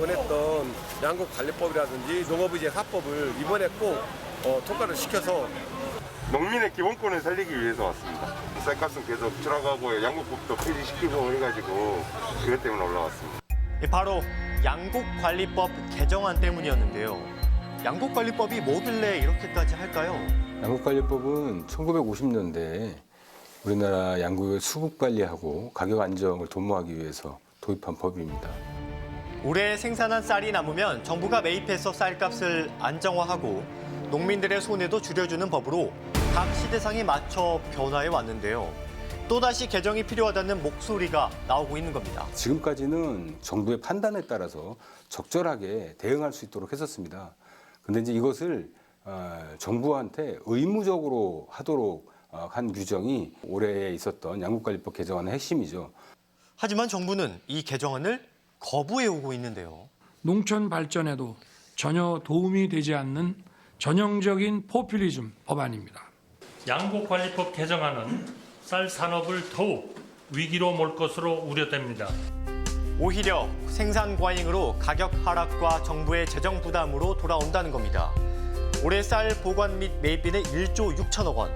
원했던 양국관리법이라든지 농업의제 4법을 이번에 꼭 통과를 시켜서 농민의 기본권을 살리기 위해서 왔습니다. 쌀값은 계속 추락하고 양국법도 폐지시키고 해가지고 그것 때문에 올라왔습니다. 바로 양국관리법 개정안 때문이었는데요. 양국관리법이 뭐길래 이렇게까지 할까요? 양국관리법은 1950년대에 우리나라 양국을 수급관리하고 가격 안정을 도모하기 위해서 도입한 법입니다. 올해 생산한 쌀이 남으면 정부가 매입해서 쌀값을 안정화하고 농민들의 손해도 줄여주는 법으로 각 시대상에 맞춰 변화해 왔는데요. 또다시 개정이 필요하다는 목소리가 나오고 있는 겁니다. 지금까지는 정부의 판단에 따라서 적절하게 대응할 수 있도록 했었습니다. 근데 이제 이것을 정부한테 의무적으로 하도록 한 규정이 올해 있었던 양국관리법 개정안의 핵심이죠. 하지만 정부는 이 개정안을 거부해 오고 있는데요. 농촌 발전에도 전혀 도움이 되지 않는 전형적인 포퓰리즘 법안입니다. 양국관리법 개정안은 쌀 산업을 더욱 위기로 몰 것으로 우려됩니다. 오히려 생산 과잉으로 가격 하락과 정부의 재정 부담으로 돌아온다는 겁니다. 올해 쌀 보관 및 매입비는 1조 6천억 원.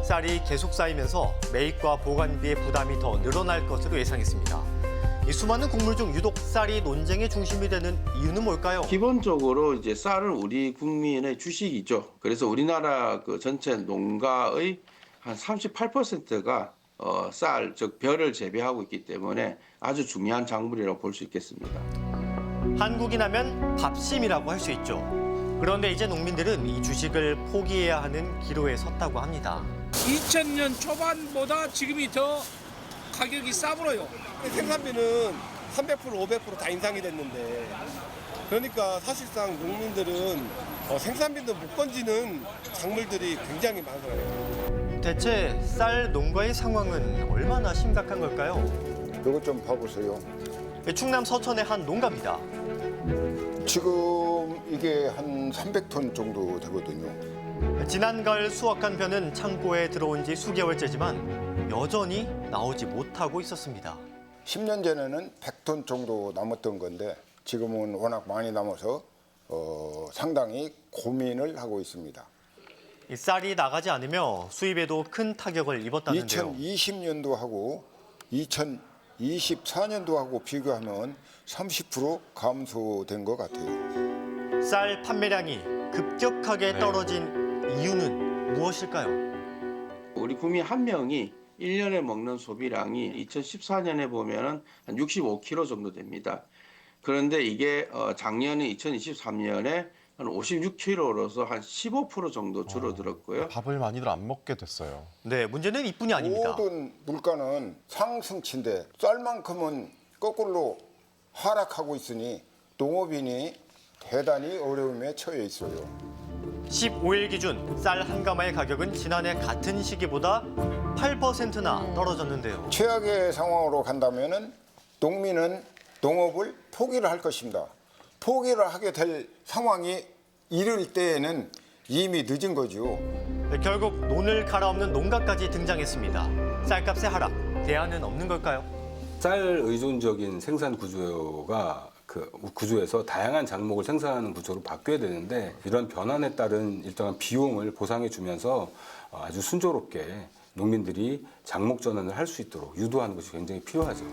쌀이 계속 쌓이면서 매입과 보관비의 부담이 더 늘어날 것으로 예상했습니다. 이 수많은 국물 중 유독 쌀이 논쟁의 중심이 되는 이유는 뭘까요? 기본적으로 이제 쌀은 우리 국민의 주식이죠. 그래서 우리나라 그 전체 농가의 한 38%가 쌀, 즉 벼를 재배하고 있기 때문에 아주 중요한 작물이라고 볼 수 있겠습니다. 한국인하면 밥심이라고 할 수 있죠. 그런데 이제 농민들은 이 주식을 포기해야 하는 기로에 섰다고 합니다. 2000년 초반보다 지금이 더 가격이 싸불어요. 생산비는 300%, 500%다 인상이 됐는데 그러니까 사실상 농민들은 생산비도 못 건지는 작물들이 굉장히 많아요. 대체 쌀 농가의 상황은 얼마나 심각한 걸까요? 이것 좀 봐보세요. 충남 서천의 한 농가입니다. 지금 이게 한 300톤 정도 되거든요. 지난 가을 수확한 벼는 창고에 들어온 지 수개월째지만 여전히 나오지 못하고 있었습니다. 10년 전에는 100톤 정도 남았던 건데 지금은 워낙 많이 남아서 상당히 고민을 하고 있습니다. 이 쌀이 나가지 않으며 수입에도 큰 타격을 입었다는데요. 2020년도하고 2024년도하고 비교하면 30% 감소된 것 같아요. 쌀 판매량이 급격하게 떨어진 이유는 무엇일까요? 우리 국민 한 명이 1년에 먹는 소비량이 2014년에 보면은 한 65kg 정도 됩니다. 그런데 이게 작년에 2023년에 한 56kg로서 한 15% 정도 줄어들었고요. 밥을 많이들 안 먹게 됐어요. 네, 문제는 이뿐이 아닙니다. 모든 물가는 상승치인데 쌀만큼은 거꾸로 하락하고 있으니 농업인이 대단히 어려움에 처해 있어요. 15일 기준 쌀 한 가마의 가격은 지난해 같은 시기보다 8%나 떨어졌는데요. 최악의 상황으로 간다면은 농민은 농업을 포기를 할 것입니다. 포기를 하게 될 상황이 이를 때에는 이미 늦은 거죠. 결국 논을 갈아엎는 농가까지 등장했습니다. 쌀값의 하락, 대안은 없는 걸까요? 쌀 의존적인 생산 구조가 그 구조에서 다양한 작목을 생산하는 구조로 바뀌어야 되는데 이런 변환에 따른 일정한 비용을 보상해 주면서 아주 순조롭게 농민들이 작목 전환을 할 수 있도록 유도하는 것이 굉장히 필요하죠.